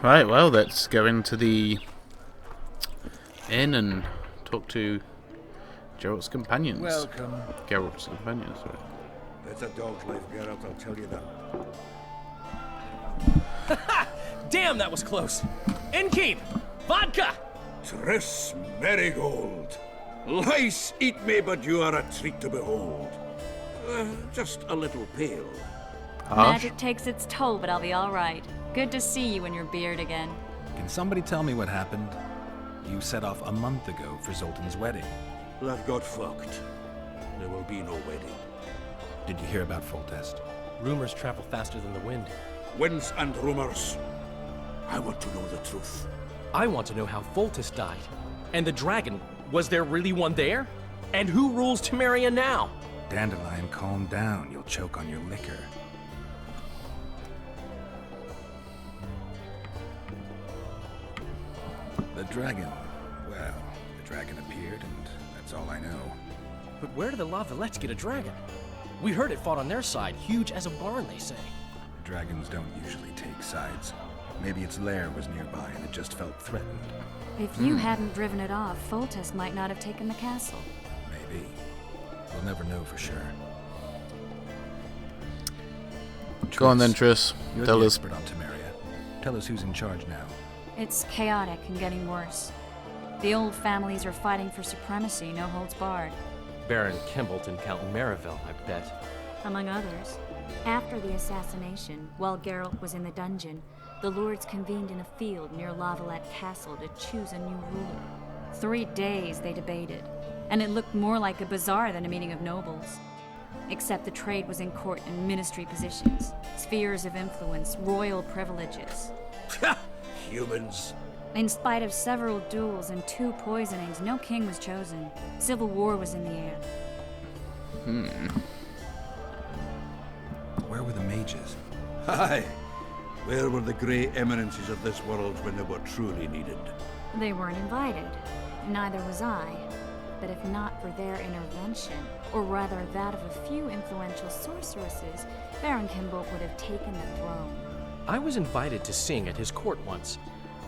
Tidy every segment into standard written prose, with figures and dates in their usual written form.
Right, well, let's go into the inn and talk to Geralt's companions. Welcome. Geralt's companions, sorry. It's a dog's life, Geralt, I'll tell you that. Damn, that was close. Innkeep! Vodka! Triss Marigold. Lice eat me, but you are a treat to behold. Just a little pale. Harsh. Magic takes its toll, but I'll be all right. Good to see you in your beard again. Can somebody tell me what happened? You set off a month ago for Zoltan's wedding. That got fucked. There will be no wedding. Did you hear about Foltest? Rumors travel faster than the wind. Winds and rumors. I want to know the truth. I want to know how Foltest died. And the dragon, was there really one there? And who rules Temeria now? Dandelion, calm down. You'll choke on your liquor. The dragon. Well, the dragon appeared, and that's all I know. But where did the Lavalettes get a dragon? We heard it fought on their side, huge as a barn, they say. Dragons don't usually take sides. Maybe its lair was nearby and it just felt threatened. If you hadn't driven it off, Foltest might not have taken the castle. Maybe. We'll never know for sure. Go on then, Triss. You're Tell the us. expert on Temeria. Tell us who's in charge now. It's chaotic and getting worse. The old families are fighting for supremacy, no holds barred. Baron Kimbolt and Count Mariville, I bet. Among others. After the assassination, while Geralt was in the dungeon, the lords convened in a field near Lavalette Castle to choose a new ruler. 3 days they debated, and it looked more like a bazaar than a meeting of nobles. Except the trade was in court and ministry positions, spheres of influence, royal privileges. Humans. In spite of several duels and 2 poisonings, no king was chosen. Civil war was in the air. Where were the mages? Aye. Where were the grey eminences of this world when they were truly needed? They weren't invited. Neither was I. But if not for their intervention, or rather that of a few influential sorceresses, Baron Kimbolt would have taken the throne. I was invited to sing at his court once.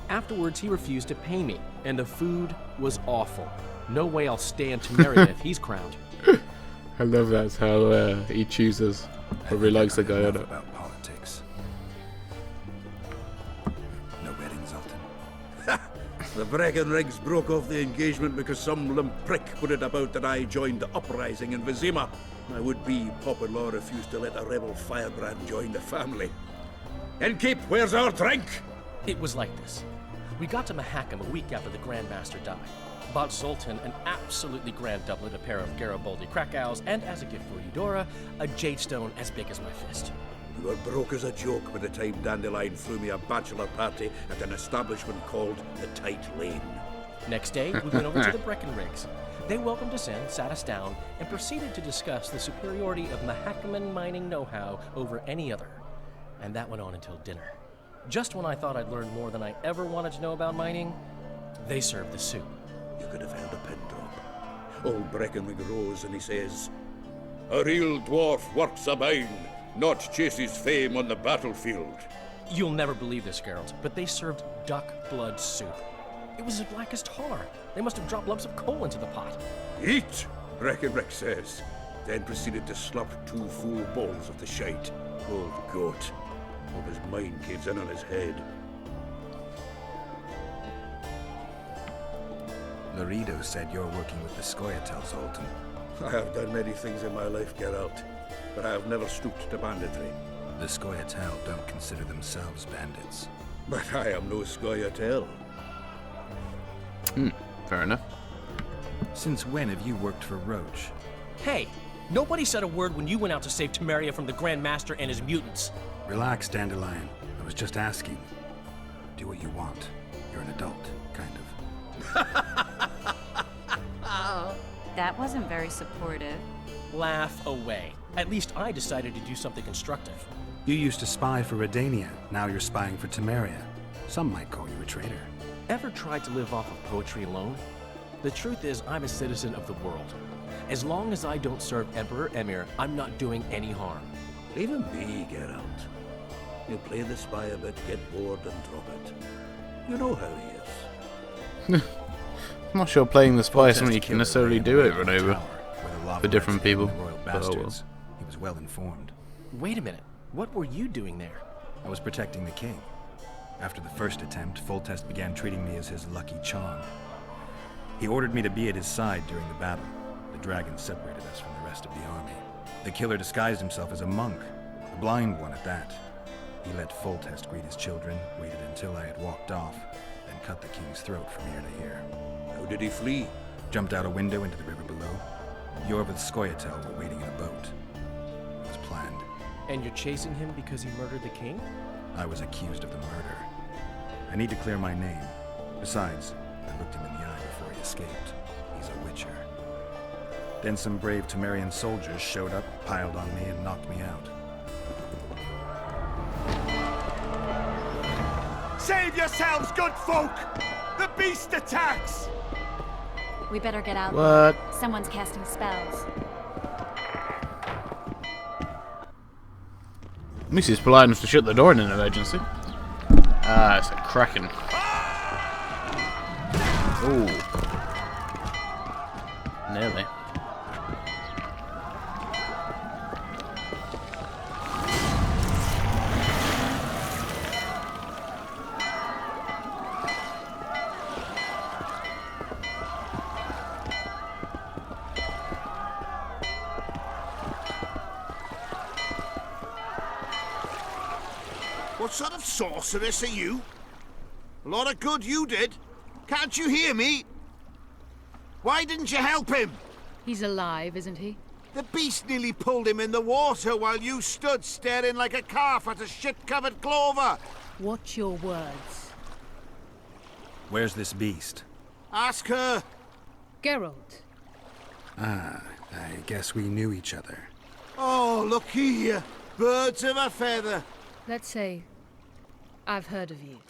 Afterwards, he refused to pay me, and the food was awful. No way I'll stay in Temeria if he's crowned. I love that's how he chooses whether he likes the guy or not. About politics. No wedding, Zoltan. The Breckenrigs broke off the engagement because some limp prick put it about that I joined the uprising in Vizima. My would-be Popper-in-law refused to let a rebel firebrand join the family. Innkeep, where's our drink? It was like this. We got to Mahakam a week after the Grand Master died. Bought Zoltan an absolutely grand doublet, a pair of Garibaldi Krakows, and as a gift for Eudora, a jade stone as big as my fist. We were broke as a joke by the time Dandelion threw me a bachelor party at an establishment called the Tight Lane. Next day, we went over to the Breckenrigs. They welcomed us in, sat us down, and proceeded to discuss the superiority of Mahakaman mining know-how over any other. And that went on until dinner. Just when I thought I'd learned more than I ever wanted to know about mining, they served the soup. You could have held a pin drop. Old Breckenrig rose and he says, "A real dwarf works a mine, not chases fame on the battlefield." You'll never believe this, Geralt, but they served duck blood soup. It was as black as tar. They must have dropped lumps of coal into the pot. "Eat," Breckenrig says, then proceeded to slurp 2 full bowls of the shite. Old goat. Hope his mind caves in on his head. Laredo said you're working with the Scoia'tael, Zoltan. I have done many things in my life, Geralt, but I have never stooped to banditry. The Scoia'tael don't consider themselves bandits. But I am no Scoia'tael. Fair enough. Since when have you worked for Roach? Hey, nobody said a word when you went out to save Temeria from the Grand Master and his mutants. Relax, Dandelion. I was just asking. Do what you want. You're an adult, kind of. That wasn't very supportive. Laugh away. At least I decided to do something constructive. You used to spy for Redania. Now you're spying for Temeria. Some might call you a traitor. Ever tried to live off of poetry alone? The truth is, I'm a citizen of the world. As long as I don't serve Emperor Emir, I'm not doing any harm. Even me, Geralt. He'll play the spy a bit, get bored and drop it. You know how he is. I'm not sure playing the spy is something you can Killer necessarily ran do away over and from the over. tower, where the lava for different rats hid people, the royal but oh well. bastards. He was well informed. Wait a minute. What were you doing there? I was protecting the king. After the first attempt, Foltest began treating me as his lucky charm. He ordered me to be at his side during the battle. The dragon separated us from the rest of the army. The killer disguised himself as a monk, a blind one at that. He let Foltest greet his children, waited until I had walked off, then cut the king's throat from ear to ear. How did he flee? Jumped out a window into the river below. Yorva the Skoyatel were waiting in a boat. It was planned. And you're chasing him because he murdered the king? I was accused of the murder. I need to clear my name. Besides, I looked him in the eye before he escaped. He's a witcher. Then some brave Temerian soldiers showed up, piled on me, and knocked me out. Save yourselves, good folk! The beast attacks! We better get out. What? Someone's casting spells. At least he's polite enough to shut the door in an emergency. Ah, it's a kraken. Ooh. Nearly. What sort of sorceress are you? A lot of good you did. Can't you hear me? Why didn't you help him? He's alive, isn't he? The beast nearly pulled him in the water while you stood staring like a calf at a shit-covered clover. Watch your words. Where's this beast? Ask her. Geralt. Ah, I guess we knew each other. Oh, look here. Birds of a feather. Let's say I've heard of you.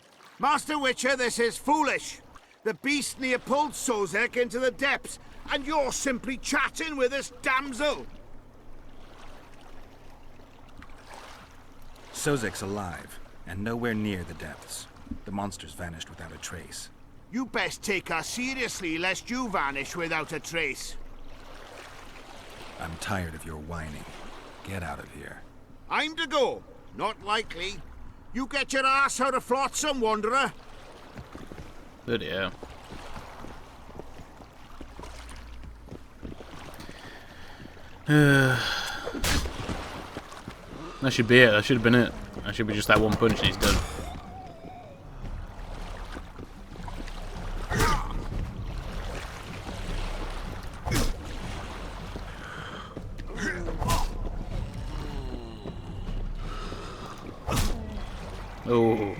Master Witcher, this is foolish. The beast near pulled Sozek into the depths, and you're simply chatting with this damsel. Sozek's alive, and nowhere near the depths. The monsters vanished without a trace. You best take her seriously, lest you vanish without a trace. I'm tired of your whining. Get out of here. I'm to go. Not likely. You get your ass out of Flotsam, Wanderer. Bloody hell. That should be it. That should have been it. That should be just that one punch and he's done. Oh.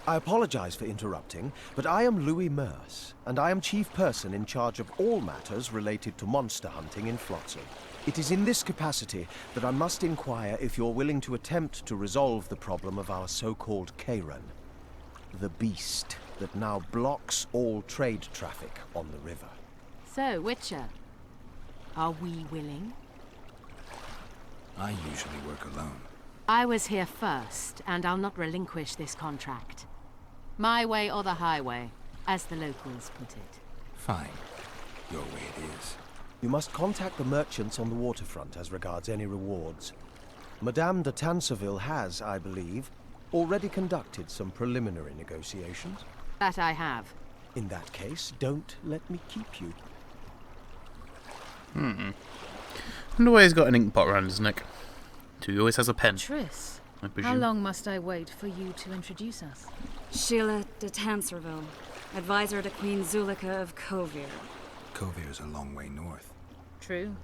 I apologize for interrupting, but I am Louis Merce, and I am chief person in charge of all matters related to monster hunting in Flotsam. It is in this capacity that I must inquire if you're willing to attempt to resolve the problem of our so-called Kairan, the beast that now blocks all trade traffic on the river. So, Witcher, are we willing? I usually work alone. I was here first, and I'll not relinquish this contract. My way or the highway, as the locals put it. Fine. Your way it is. You must contact the merchants on the waterfront as regards any rewards. Madame de Tanseville has, I believe, already conducted some preliminary negotiations. That I have. In that case, don't let me keep you. Wonder why he's got an ink pot around his neck. So he always has a pen, Triss, I how presume. long must I wait for you to introduce us? Sheila de Tanserville, advisor to Queen Zulika of Kovir. Kovir's a long way north. True.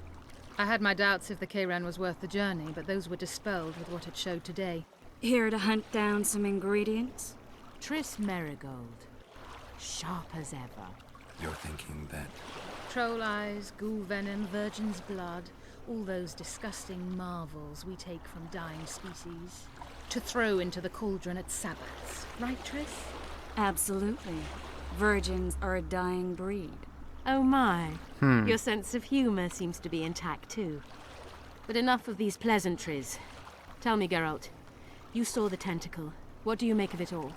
I had my doubts if the Kairan was worth the journey, but those were dispelled with what it showed today. Here to hunt down some ingredients? Triss Merigold. Sharp as ever. You're thinking that... Troll eyes, ghoul venom, virgin's blood, all those disgusting marvels we take from dying species, to throw into the cauldron at Sabbaths. Right, Triss? Absolutely. Virgins are a dying breed. Oh my. Your sense of humor seems to be intact too. But enough of these pleasantries. Tell me, Geralt. You saw the tentacle. What do you make of it all?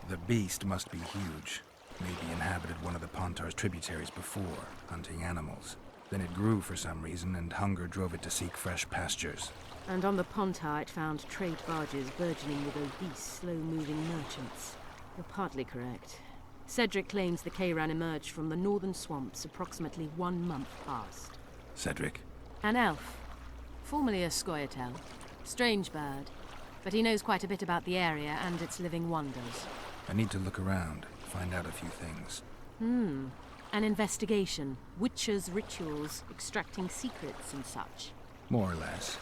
The beast must be huge. Maybe inhabited one of the Pontar's tributaries before, hunting animals. Then it grew for some reason, and hunger drove it to seek fresh pastures. And on the Pontar it found trade barges burgeoning with obese, slow-moving merchants. You're partly correct. Cedric claims the Kayran emerged from the northern swamps approximately 1 month past. Cedric? An elf. Formerly a Scoia'tael. Strange bird. But he knows quite a bit about the area and its living wonders. I need to look around, find out a few things. An investigation. Witches' rituals, extracting secrets and such. More or less.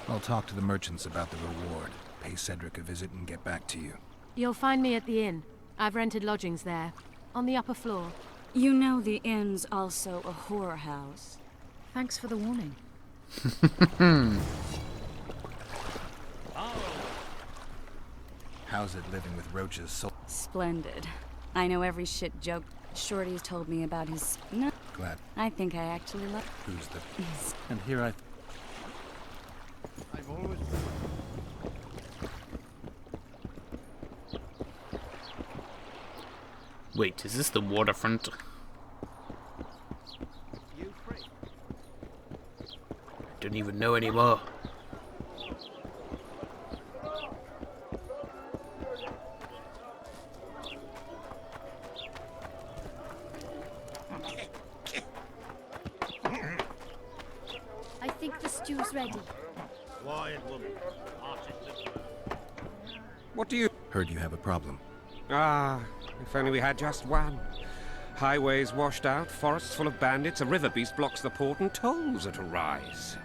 I'll talk to the merchants about the reward, pay Cedric a visit and get back to you. You'll find me at the inn. I've rented lodgings there, on the upper floor. You know the inn's also a whorehouse. Thanks for the warning. How's it living with Roach's soul? Splendid. I know every shit joke Shorty's told me about his... No, Glad. I think I actually love... Who's the... And here I've always... Wait, is this the waterfront? You free? I don't even know anymore. I think the stew's ready. Quiet woman. What do you... Heard you have a problem. Ah, if only we had just one. Highways washed out, forests full of bandits, a river beast blocks the port, and tolls at a rise.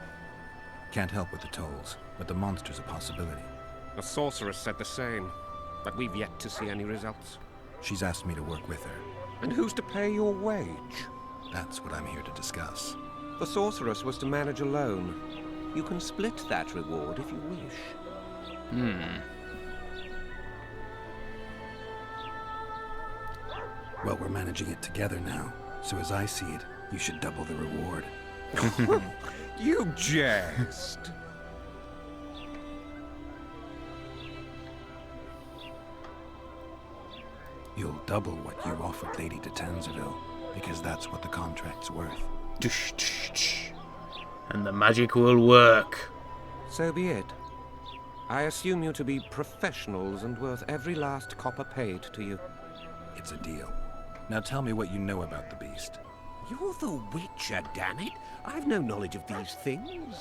Can't help with the tolls, but the monster's a possibility. A sorceress said the same, but we've yet to see any results. She's asked me to work with her. And who's to pay your wage? That's what I'm here to discuss. The sorceress was to manage alone. You can split that reward if you wish. Well, we're managing it together now, so as I see it, you should double the reward. You jest! You'll double what you offered Lady de Tanzaville, because that's what the contract's worth. And the magic will work. So be it. I assume you to be professionals and worth every last copper paid to you. It's a deal. Now tell me what you know about the beast. You're the Witcher, damn it! I've no knowledge of these things.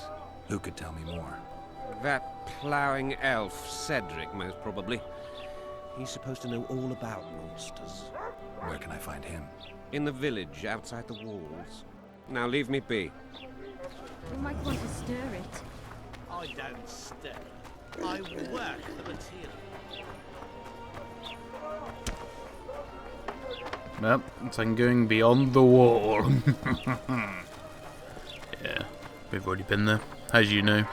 Who could tell me more? That ploughing elf, Cedric, most probably. He's supposed to know all about monsters. Where can I find him? In the village, outside the walls. Now leave me be. You might want to stir it. I don't stir. I work the material. Well, it's like going beyond the wall. Yeah, we've already been there, as you know.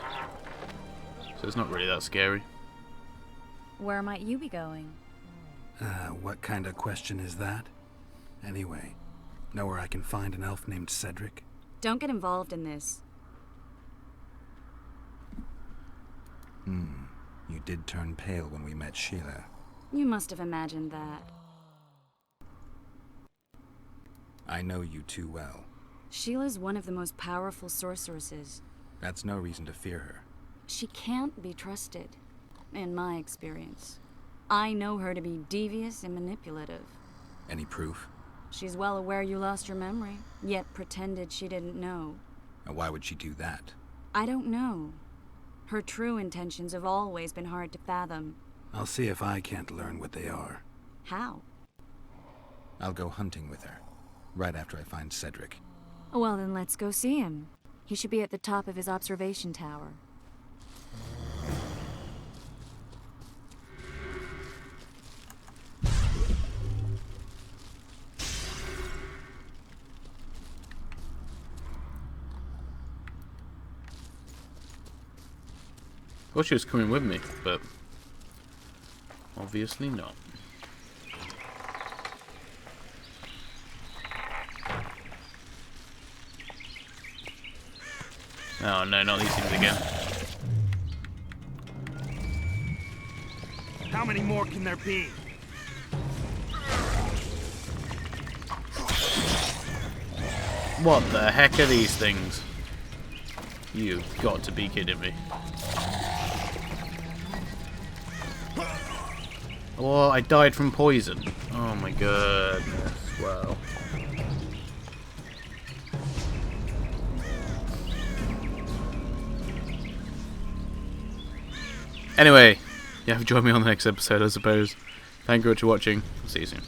So it's not really that scary. Where might you be going? What kind of question is that? Anyway, know where I can find an elf named Cedric? Don't get involved in this. You did turn pale when we met Sheila. You must have imagined that. I know you too well. Sheila's one of the most powerful sorceresses. That's no reason to fear her. She can't be trusted, in my experience. I know her to be devious and manipulative. Any proof? She's well aware you lost your memory, yet pretended she didn't know. And why would she do that? I don't know. Her true intentions have always been hard to fathom. I'll see if I can't learn what they are. How? I'll go hunting with her, right after I find Cedric. Well, then let's go see him. He should be at the top of his observation tower. I thought she was coming with me, but obviously not. Oh no, not these things again. How many more can there be? What the heck are these things? You've got to be kidding me. Oh, I died from poison. Oh my goodness. Wow. Anyway, yeah, join me on the next episode, I suppose. Thank you for watching. See you soon.